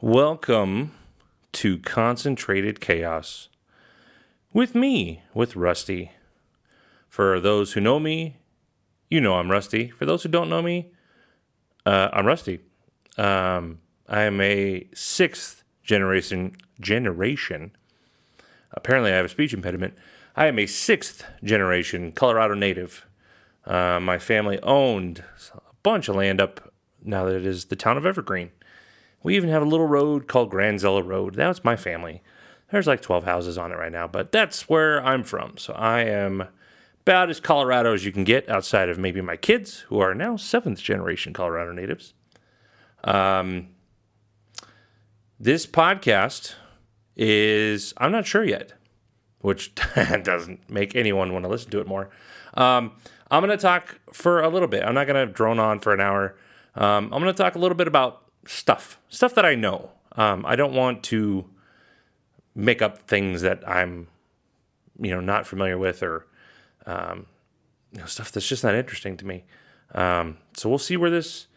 Welcome to Concentrated Chaos with me, with Rusty. For those who know me, you know I'm Rusty. For those who don't know me, I'm Rusty. I am a sixth generation. Apparently, I have a speech impediment. I am a sixth generation Colorado native. My family owned a bunch of land up now that it is the town of Evergreen. We even have a little road called Granzella Road. That was my family. There's like 12 houses on it right now, but that's where I'm from. So I am about as Colorado as you can get outside of maybe my kids, who are now seventh generation Colorado natives. This podcast is, I'm not sure yet, which doesn't make anyone want to listen to it more. I'm going to talk for a little bit. I'm not going to drone on for an hour. I'm going to talk a little bit about stuff that I know. I don't want to make up things that I'm, not familiar with, or stuff that's just not interesting to me. So we'll see where this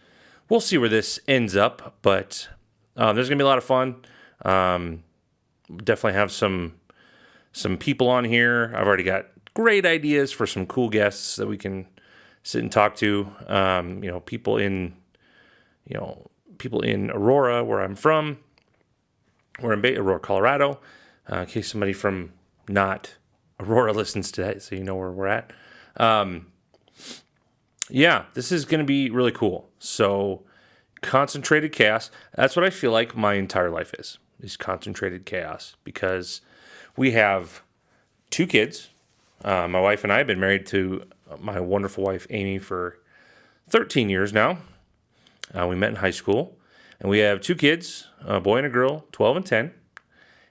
ends up. But there's gonna be a lot of fun. Definitely have some people on here. I've already got great ideas for some cool guests that we can sit and talk to. People in Aurora, where I'm from. We're in Aurora, Colorado. In case somebody from not Aurora listens to that, so you know where we're at. This is going to be really cool. So, concentrated chaos. That's what I feel like my entire life is concentrated chaos. Because we have two kids. My wife and I have been married to my wonderful wife, Amy, for 13 years now. We met in high school, and we have two kids, a boy and a girl, 12 and 10,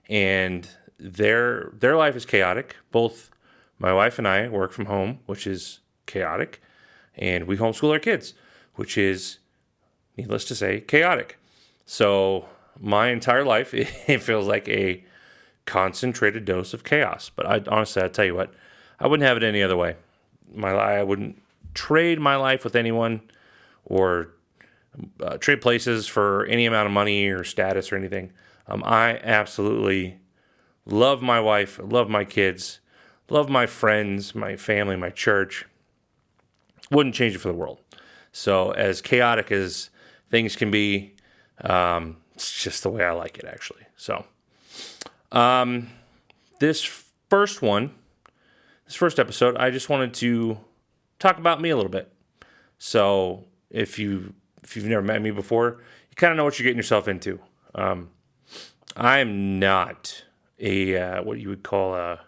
and their life is chaotic. Both my wife and I work from home, which is chaotic, and we homeschool our kids, which is, needless to say, chaotic. So my entire life, it feels like a concentrated dose of chaos. But I'll tell you what, I wouldn't have it any other way. I wouldn't trade my life with anyone, or trade places for any amount of money or status or anything. I absolutely love my wife, love my kids, love my friends, my family, my church. Wouldn't change it for the world. So as chaotic as things can be, it's just the way I like it, actually. So this first episode, I just wanted to talk about me a little bit. So if you've never met me before, you kind of know what you're getting yourself into. I'm not what you would call a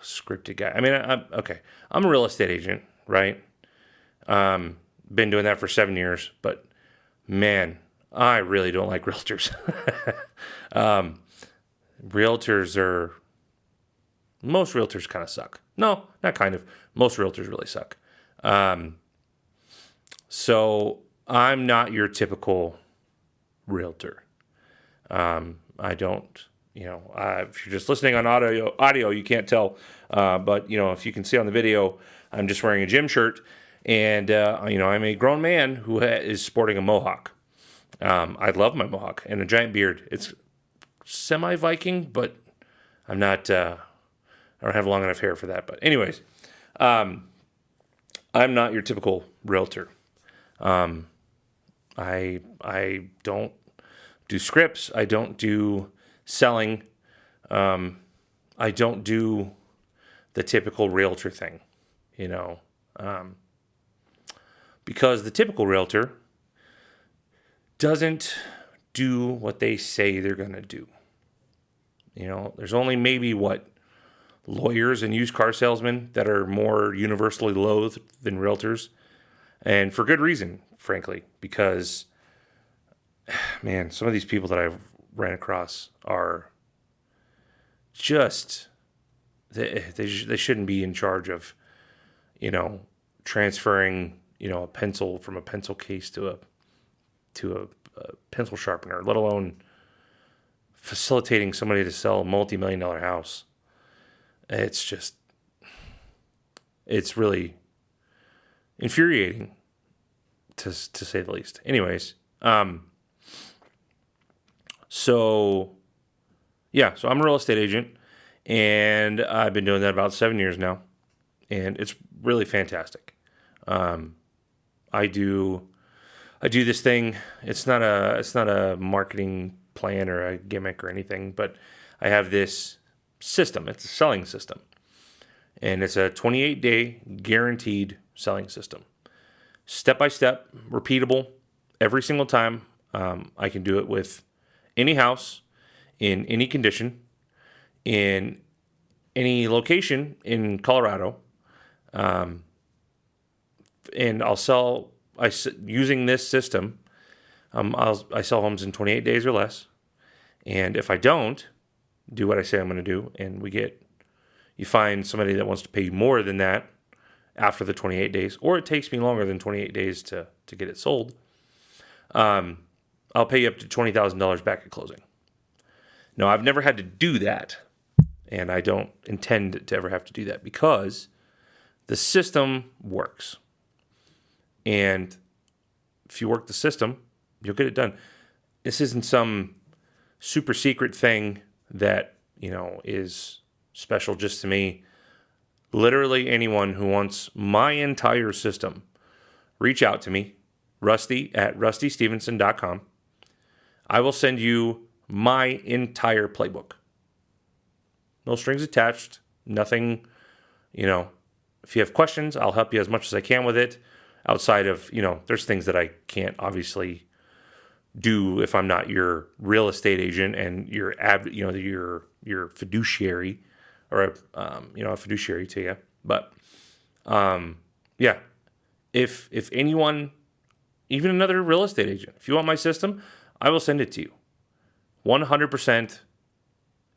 scripted guy. I mean, I'm a real estate agent, right? Been doing that for 7 years, but man, I really don't like realtors. Most realtors kind of suck. No, not kind of. Most realtors really suck. So I'm not your typical realtor. I don't, if you're just listening on audio, you can't tell. But if you can see on the video, I'm just wearing a gym shirt, and I'm a grown man who is sporting a mohawk. I love my mohawk and a giant beard. It's semi-Viking, but I'm not. I don't have long enough hair for that. But anyways, I'm not your typical realtor. I don't do scripts. I don't do selling. I don't do the typical realtor thing, because the typical realtor doesn't do what they say they're going to do. There's only maybe lawyers and used car salesmen that are more universally loathed than realtors. And for good reason, frankly, because, man, some of these people that I've ran across are just, they shouldn't be in charge of, transferring, a pencil from a pencil case to a pencil sharpener, let alone facilitating somebody to sell a multi-million-dollar house. It's really infuriating, to say the least. Anyways, So, yeah, so I'm a real estate agent, and I've been doing that about 7 years now, and it's really fantastic. I do this thing. It's not a marketing plan or a gimmick or anything, but I have this system. It's a selling system, and it's a 28-day guaranteed selling system. Step by step, repeatable, every single time. I can do it with any house, in any condition, in any location in Colorado, and I'll sell. Using this system, I sell homes in 28 days or less. And if I don't do what I say I'm going to do, and you find somebody that wants to pay you more than that after the 28 days, or it takes me longer than 28 days to get it sold, I'll pay you up to $20,000 back at closing. Now, I've never had to do that, and I don't intend to ever have to do that because the system works. And if you work the system, you'll get it done. This isn't some super secret thing that, is special just to me. Literally anyone who wants my entire system, reach out to me, Rusty at rustystevenson.com. I will send you my entire playbook. No strings attached, nothing, if you have questions, I'll help you as much as I can with it. Outside of, there's things that I can't obviously do if I'm not your real estate agent and your fiduciary or a fiduciary to you. But yeah, if anyone, even another real estate agent, if you want my system, I will send it to you. 100%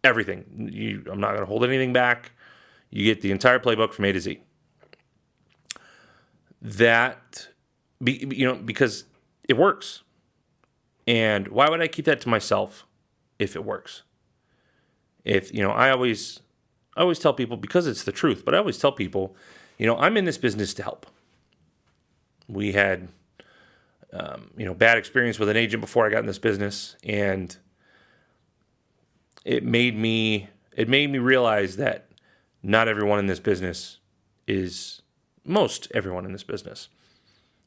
everything. I'm not going to hold anything back. You get the entire playbook from A to Z. Because it works. And why would I keep that to myself if it works? I always tell people, because it's the truth, but I always tell people, I'm in this business to help. We had, bad experience with an agent before I got in this business, and it made me realize that not everyone in this business most everyone in this business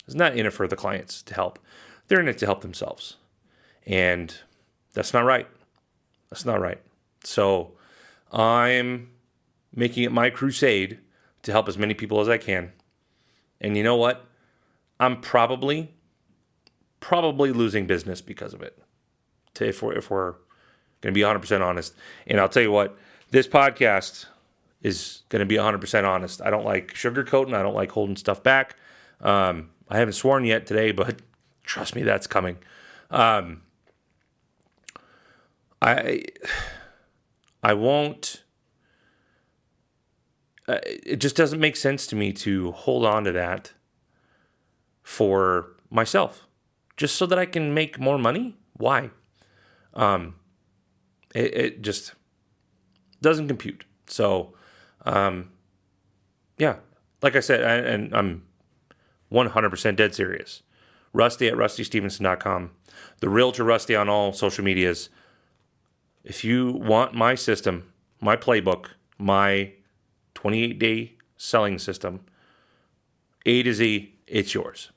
is not in it for the clients to help. They're in it to help themselves. And that's not right. That's not right. So I'm making it my crusade to help as many people as I can. And you know what? I'm probably losing business because of it. If we're going to be 100% honest. And I'll tell you what, this podcast is going to be 100% honest. I don't like sugarcoating. I don't like holding stuff back. I haven't sworn yet today, but trust me, that's coming. I won't. It just doesn't make sense to me to hold on to that for myself, just so that I can make more money. Why? It just doesn't compute. So, yeah, like I said, and I'm 100% dead serious. Rusty at rustystevenson.com. The Realtor Rusty on all social medias. If you want my system, my playbook, my 28-day selling system, A to Z, it's yours.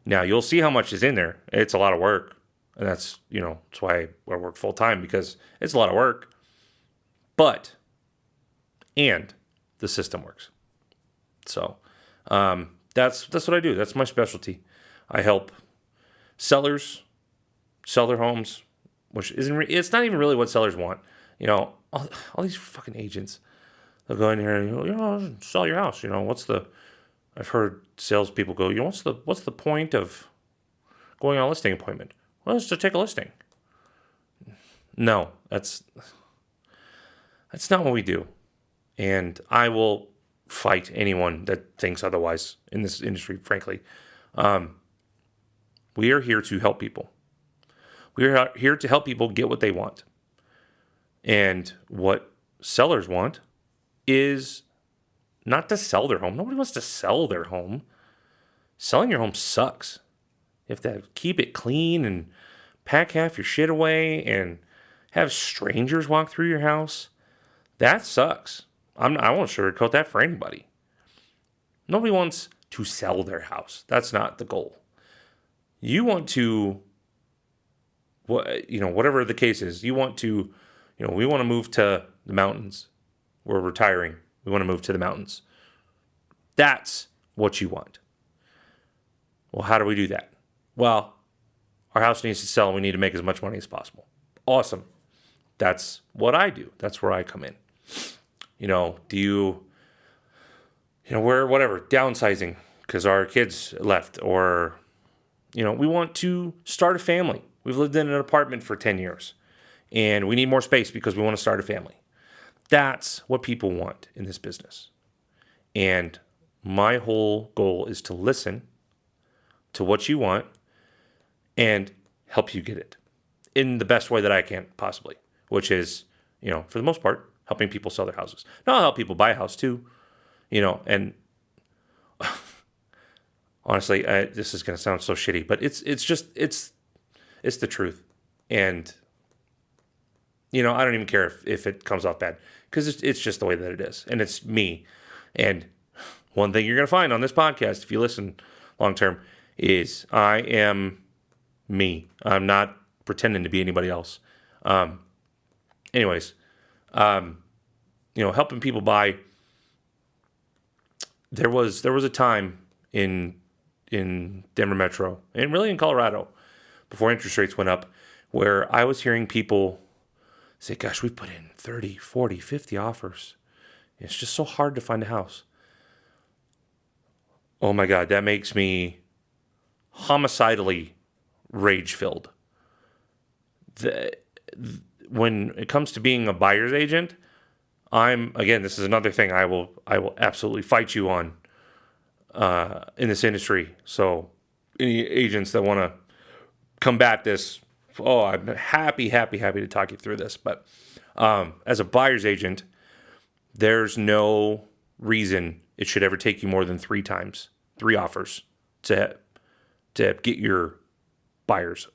Now, you'll see how much is in there. It's a lot of work. And that's why I work full time, because it's a lot of work. And the system works. So that's what I do. That's my specialty. I help sellers sell their homes, which it's not even really what sellers want. All these fucking agents, they'll go in here and sell your house. I've heard salespeople go, what's the point of going on a listing appointment? Well, it's to take a listing. No, that's not what we do. And I will fight anyone that thinks otherwise in this industry, frankly. We are here to help people. We are here to help people get what they want. And what sellers want is not to sell their home. Nobody wants to sell their home. Selling your home sucks. You have to keep it clean and pack half your shit away and have strangers walk through your house, that sucks. I won't sugarcoat that for anybody. Nobody wants to sell their house. That's not the goal. You want to, whatever the case is, you want to, we want to move to the mountains. We're retiring. We want to move to the mountains. That's what you want. Well, how do we do that? Well, our house needs to sell and we need to make as much money as possible. Awesome. That's what I do. That's where I come in. We're downsizing because our kids left, or, we want to start a family. We've lived in an apartment for 10 years and we need more space because we want to start a family. That's what people want in this business. And my whole goal is to listen to what you want and help you get it in the best way that I can possibly, which is, for the most part, helping people sell their houses. Now I'll help people buy a house too, and honestly, this is going to sound so shitty, but it's the truth. And, I don't even care if it comes off bad, because it's just the way that it is. And it's me. And one thing you're going to find on this podcast, if you listen long term, is I am me. I'm not pretending to be anybody else. Helping people buy. There was a time in Denver Metro, and really in Colorado, before interest rates went up, where I was hearing people say, gosh, we put in 30, 40, 50 offers. It's just so hard to find a house. Oh my God, that makes me homicidally rage-filled. When it comes to being a buyer's agent, this is another thing I will absolutely fight you on in this industry. So any agents that want to combat this, I'm happy to talk you through this. But as a buyer's agent, there's no reason it should ever take you more than 3 offers to get your buyers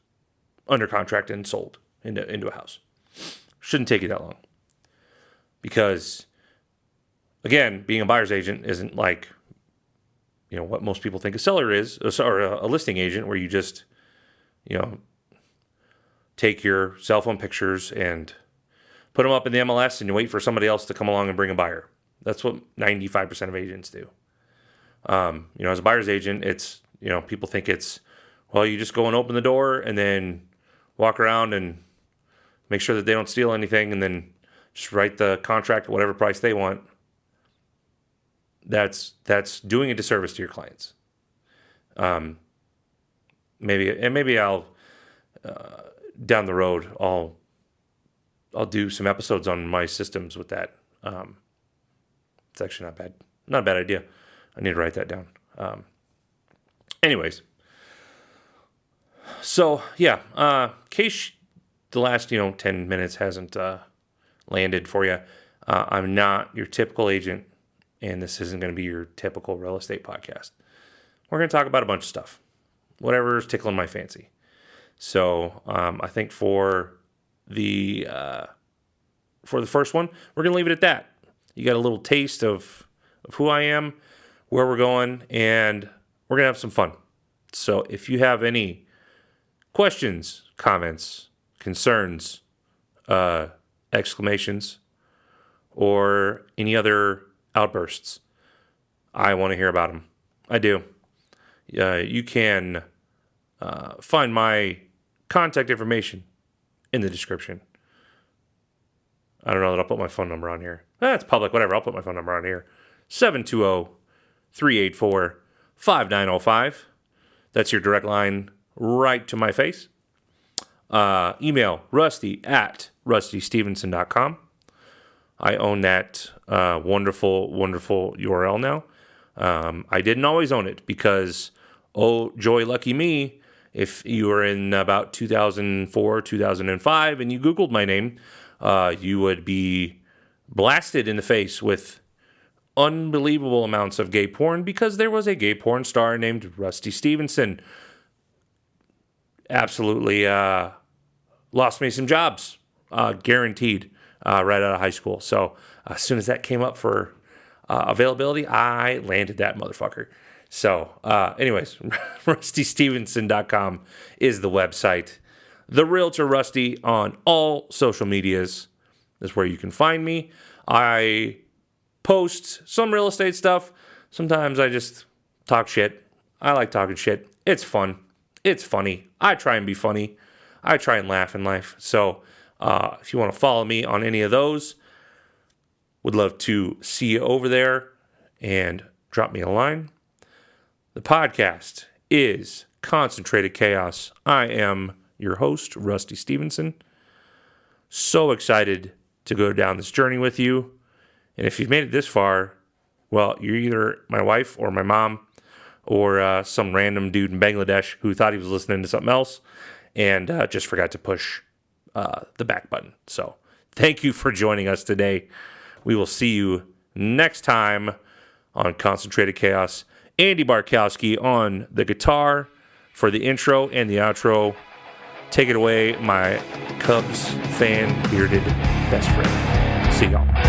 under contract and sold into a house. Shouldn't take you that long. Because, again, being a buyer's agent isn't like, what most people think a seller is, or a listing agent, where you just, take your cell phone pictures and put them up in the MLS and you wait for somebody else to come along and bring a buyer. That's what 95% of agents do. As a buyer's agent, it's, people think it's, you just go and open the door and then walk around and make sure that they don't steal anything and then just write the contract at whatever price they want. That's doing a disservice to your clients. Maybe I'll down the road I'll do some episodes on my systems with that. It's actually not a bad idea. I need to write that down. Anyways, so yeah, in case the last 10 minutes hasn't landed for you, I'm not your typical agent, and this isn't going to be your typical real estate podcast. We're going to talk about a bunch of stuff, whatever's tickling my fancy. So I think for the first one, we're going to leave it at that. You got a little taste of who I am, where we're going, and we're going to have some fun. So if you have any questions, comments, concerns, exclamations, or any other outbursts, I want to hear about them. I do. You can find my contact information in the description. I don't know that I'll put my phone number on here. It's public, whatever. I'll put my phone number on here. 720-384-5905. That's your direct line right to my face. Email rusty@rustystevenson.com. I own that wonderful, wonderful URL now. I didn't always own it because, joy lucky me, if you were in about 2004, 2005, and you Googled my name, you would be blasted in the face with unbelievable amounts of gay porn because there was a gay porn star named Rusty Stevenson. Absolutely lost me some jobs, guaranteed, right out of high school. So as soon as that came up for availability, I landed that motherfucker. So anyways, rustystevenson.com is the website. The Realtor Rusty on all social medias is where you can find me. I post some real estate stuff. Sometimes I just talk shit. I like talking shit. It's fun. It's funny. I try and be funny. I try and laugh in life. So if you want to follow me on any of those, would love to see you over there and drop me a line. The podcast is Concentrated Chaos. I am your host, Rusty Stevenson. So excited to go down this journey with you. And if you've made it this far, well, you're either my wife or my mom or some random dude in Bangladesh who thought he was listening to something else and just forgot to push the back button. So thank you for joining us today. We will see you next time on Concentrated Chaos. Andy Barkowski on the guitar for the intro and the outro. Take it away, my Cubs fan bearded best friend. See y'all.